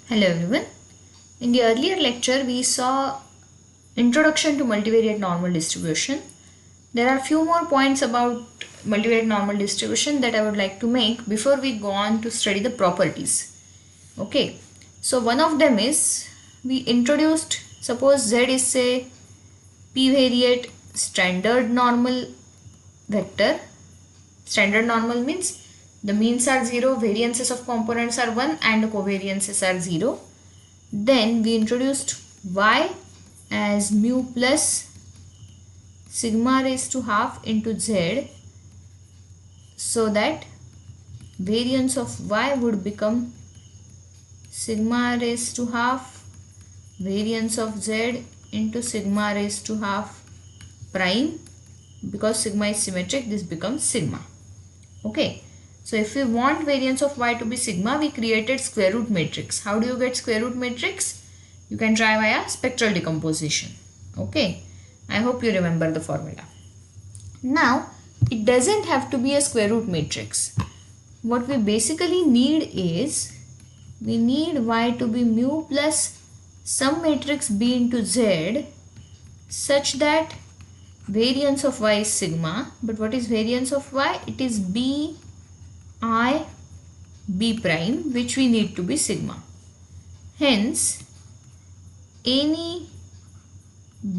Hello everyone. In the earlier lecture we saw introduction to multivariate normal distribution. There are few more points about multivariate normal distribution that I would like to make before we go on to study the properties. Okay. So one of them is we introduced, suppose Z is say p-variate standard normal vector. Standard normal means the means are 0, variances of components are 1 and the covariances are 0. Then we introduced y as mu plus sigma raised to half into z, so that variance of y would become sigma raised to half variance of z into sigma raised to half prime. Because sigma is symmetric, this becomes sigma. Okay. So if we want variance of y to be sigma, we created square root matrix. How do you get square root matrix? You can try via spectral decomposition. Okay. I hope you remember the formula. Now, it doesn't have to be a square root matrix. What we basically need is, we need y to be mu plus some matrix b into z such that variance of y is sigma. But what is variance of y? It is b I b prime, which we need to be sigma. Hence, any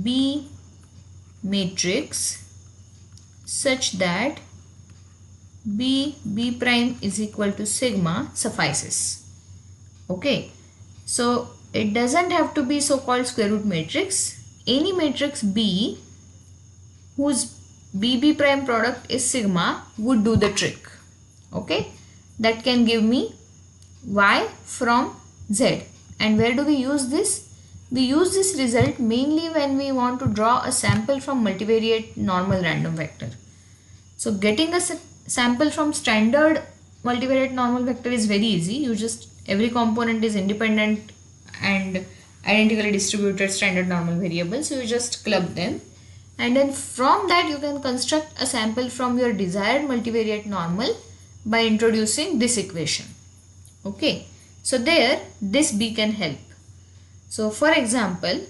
b matrix such that b prime is equal to sigma suffices. Okay. So, it doesn't have to be so-called square root matrix. Any matrix b whose b prime product is sigma would do the trick. Okay, that can give me y from z. And where do we use this? We use this result mainly when we want to draw a sample from multivariate normal random vector. So getting a sample from standard multivariate normal vector is very easy. You just, every component is independent and identically distributed standard normal variables. So you just club them. And then from that you can construct a sample from your desired multivariate normal by introducing this equation. Okay, so there this b can help. So for example,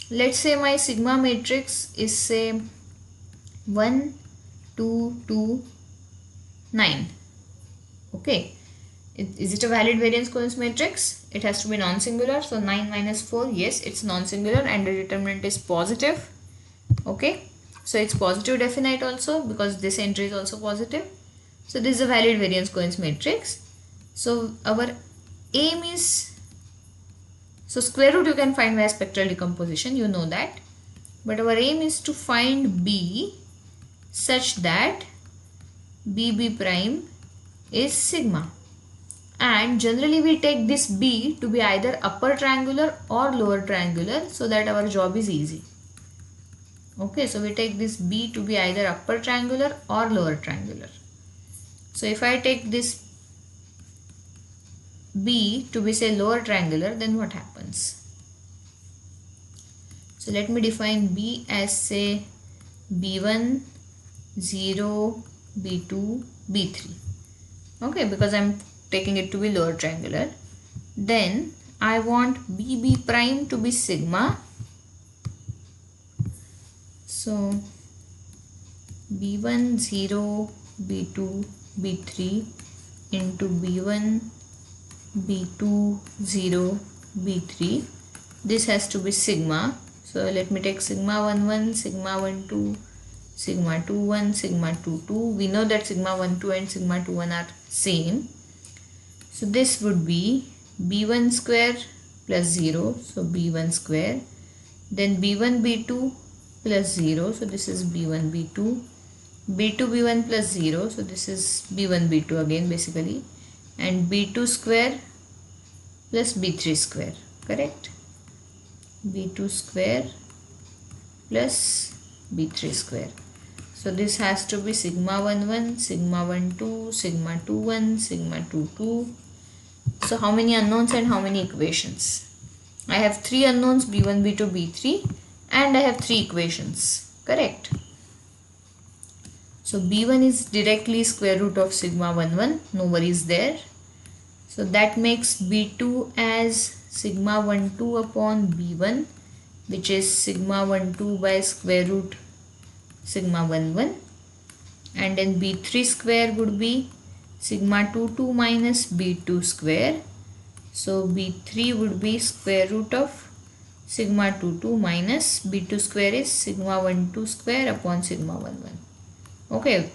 let's say my sigma matrix is say 1, 2, 2, 9. Okay, is it a valid variance coherence matrix? It has to be non-singular. So 9 minus 4, yes, it's non-singular and the determinant is positive. Okay. So it's positive definite also because this entry is also positive. So this is a valid variance coherence matrix. So our aim is, so square root you can find via spectral decomposition, you know that. But our aim is to find b such that b prime is sigma. And generally we take this b to be either upper triangular or lower triangular so that our job is easy. Okay, so we take this b to be either upper triangular or lower triangular. So if I take this b to be say lower triangular, then what happens? So let me define b as say b1, 0, b2, b3. Okay, because I'm taking it to be lower triangular. Then I want b prime to be sigma. So b1, 0, b2, b3 into b1, b2, 0, b3. This has to be sigma. So let me take sigma 1, 1, sigma 1, 2, sigma 2, 1, sigma 2, 2. We know that sigma 1, 2 and sigma 2, 1 are same. So this would be b1 square plus 0. So b1 square. Then b1, b2 plus 0, so this is b1 b2, b2 b1 plus 0, so this is b1 b2 again basically, and b2 square plus b3 square, correct? b2 square plus b3 square. So this has to be sigma 1 1, sigma 1 2, sigma 2 1, sigma 2 2. So how many unknowns and how many equations? I have 3 unknowns, b1 b2 b3. And I have 3 equations, correct? So b1 is directly square root of sigma 1 1, no worries there. So that makes B2 as sigma 1 2 upon B1, which is sigma 1 2 by square root sigma 1 1, and then B3 square would be sigma 2 2 minus B2 square. So B3 would be square root of sigma 2 2 minus B2 square is sigma 1 2 square upon sigma 1 1. Okay,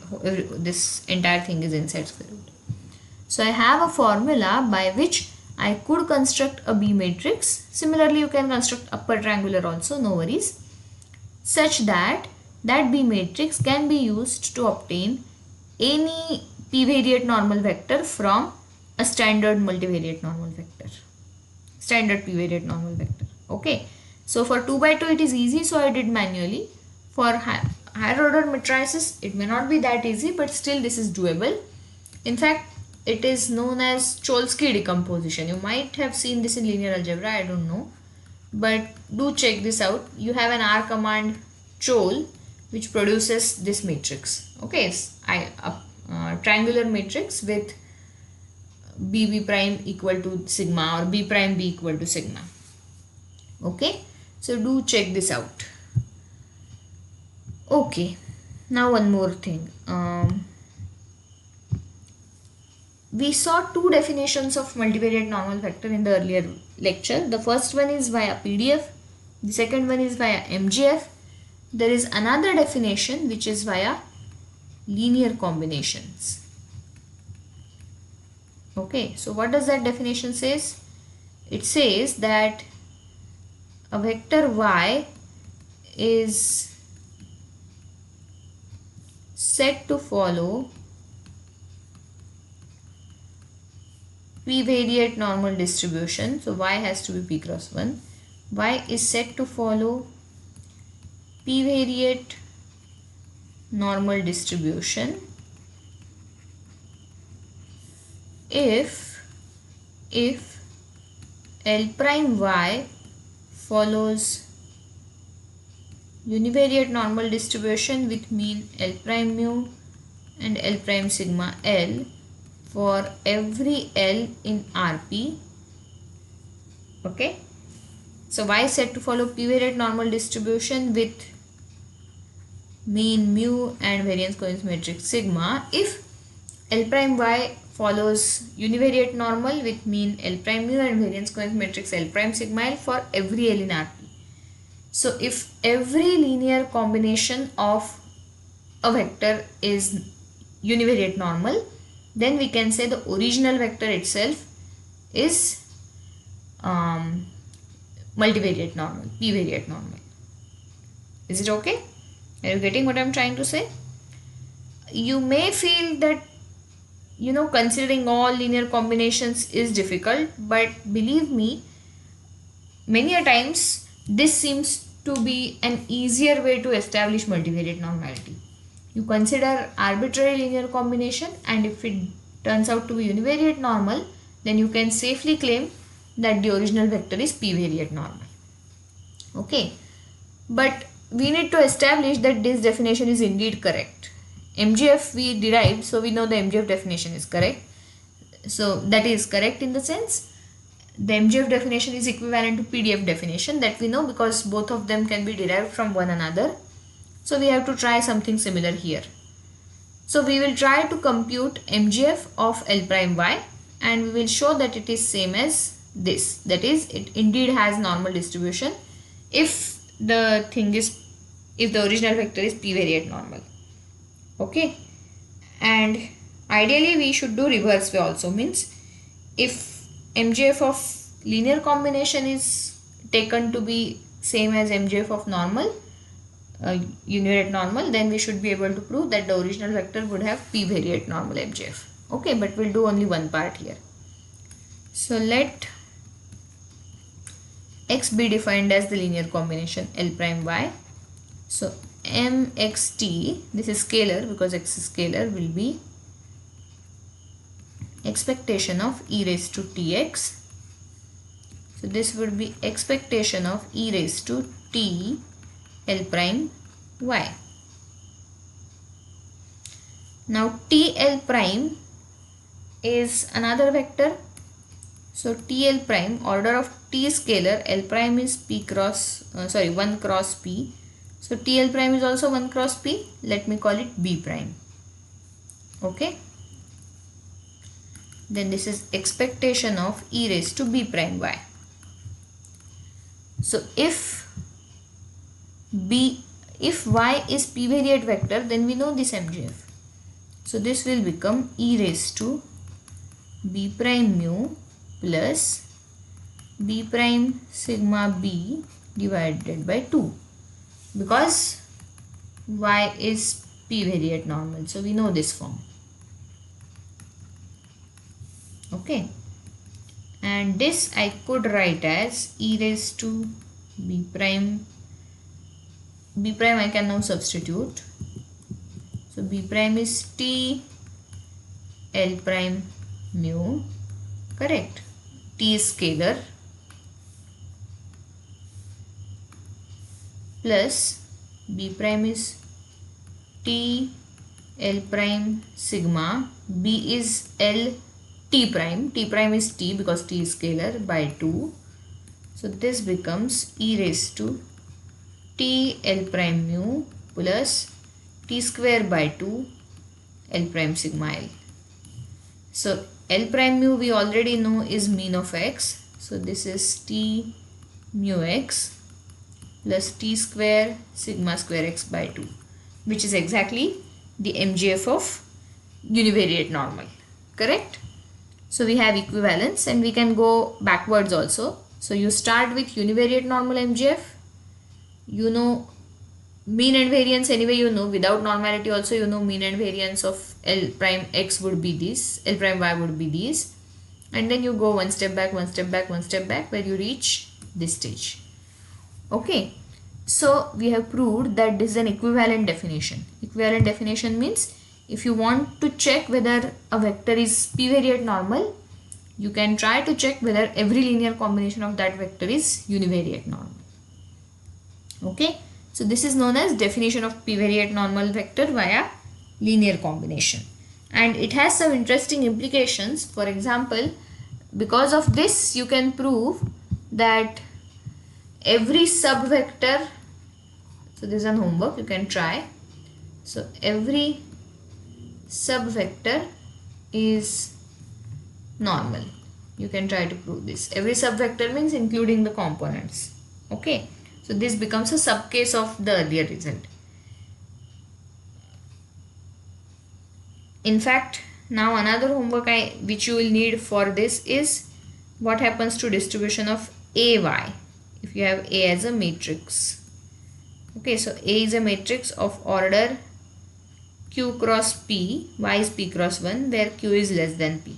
this entire thing is inside square root. So I have a formula by which I could construct a B matrix. Similarly, you can construct upper triangular also, no worries, such that that B matrix can be used to obtain any p-variate normal vector from a standard multivariate normal vector, standard p-variate normal vector. Okay, so for 2 by 2 it is easy, so I did manually. For higher order matrices it may not be that easy, but still this is doable. In fact, it is known as Cholesky decomposition. You might have seen this in linear algebra, I don't know, but do check this out. You have an R command chol which produces this matrix. Okay, it's a triangular matrix with B prime equal to sigma or B prime B equal to sigma. Okay, so do check this out. Okay, now one more thing. We saw two definitions of multivariate normal vector in the earlier lecture. The first one is via PDF, the second one is via MGF. There is another definition which is via linear combinations. Okay, so what does that definition says? It says that a vector y is said to follow p-variate normal distribution. So y has to be p cross 1. Y is said to follow p-variate normal distribution if L prime y follows univariate normal distribution with mean L prime mu and L prime sigma L for every L in Rp. Okay, so y is said to follow p-variate normal distribution with mean mu and variance coefficient matrix sigma if L prime y follows univariate normal with mean L prime mu and variance coefficient matrix L prime sigma L for every L in Rp. So if every linear combination of a vector is univariate normal, then we can say the original vector itself is multivariate normal, p-variate normal. Is it okay? Are you getting what I am trying to say? You may feel that, you know, considering all linear combinations is difficult, but believe me, many a times this seems to be an easier way to establish multivariate normality. You consider arbitrary linear combination, and if it turns out to be univariate normal, then you can safely claim that the original vector is p-variate normal. Okay, but we need to establish that this definition is indeed correct. MGF we derived, so we know the MGF definition is correct. So that is correct in the sense the MGF definition is equivalent to PDF definition, that we know because both of them can be derived from one another. So we have to try something similar here. So we will try to compute MGF of L prime y, and we will show that it is same as this, that is it indeed has normal distribution if the original vector is p-variate normal. Okay, and ideally we should do reverse way also, means if MGF of linear combination is taken to be same as MGF of normal, univariate normal, then we should be able to prove that the original vector would have p-variate normal MGF. Okay, but we'll do only one part here. So let X be defined as the linear combination L prime y. So mxt, this is scalar because X is scalar, will be expectation of e raised to tx. So this would be expectation of e raised to t L prime y. Now TL prime is another vector So TL prime, order of T scalar, L prime is 1 cross P. So TL prime is also 1 cross P. Let me call it B prime. Okay. Then this is expectation of e raised to B prime y. So if y is p-variate vector, then we know this MGF. So this will become e raised to B prime mu plus B prime sigma B divided by 2, because y is p-variate normal. So we know this form. Okay. And this I could write as e raised to B prime I can now substitute. So B prime is T L prime mu, correct? T is scalar, plus B prime is T L prime sigma, B is L T prime is T because T is scalar, by 2. So this becomes e raised to T L prime mu plus T square by 2 L prime sigma L. So L prime mu we already know is mean of x. So this is T mu x plus T square sigma square x by 2, which is exactly the MGF of univariate normal, correct? So we have equivalence and we can go backwards also. So you start with univariate normal MGF. You know mean and variance anyway, you know. Without normality also you know mean and variance of L prime x would be this, L prime y would be these. And then you go one step back, one step back, one step back, where you reach this stage. Okay. So we have proved that this is an equivalent definition. Equivalent definition means if you want to check whether a vector is p-variate normal, you can try to check whether every linear combination of that vector is univariate normal. Okay. So this is known as definition of p-variate normal vector via linear combination. And it has some interesting implications. For example, because of this you can prove that every subvector, so this is an homework, you can try. So every subvector is normal. You can try to prove this. Every subvector means including the components. Okay. So this becomes a subcase of the earlier result. In fact, now another homework which you will need for this is what happens to distribution of AY if you have A as a matrix. Okay, so A is a matrix of order Q cross P, Y is P cross 1, where Q is less than P.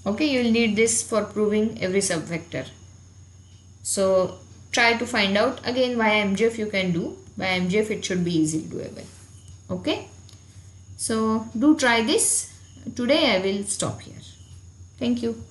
Okay, you will need this for proving every subvector. So try to find out. Again, via MGF you can do. Via MGF it should be easily doable. Okay. So do try this. Today I will stop here. Thank you.